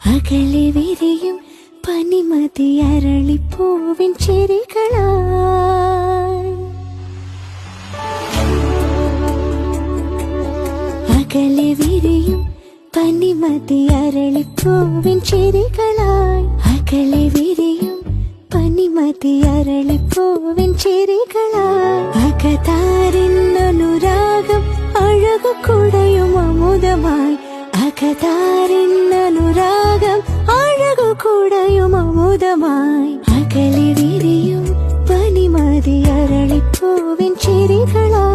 അകലെ വിരിയും പനിമതി അരളിപ്പൂവിൻ ചിരികളായി. അകലെ വിരിയും പനിമതി അരളിപ്പൂവിൻ ചിരികളായി. അകലെ വിരിയും പനിമതി അരളിപ്പൂവിൻ ചിരികളായി. അകതാരിന്നനുരാഗം അഴകു കുടയും അമുദമായി. അകതാരിന്നനുരാഗം അഴകു കുടയും അമുദമായി. അകലെ വിരിയും പനിമതി അരളിപ്പൂവിൻ ചിരികളായി.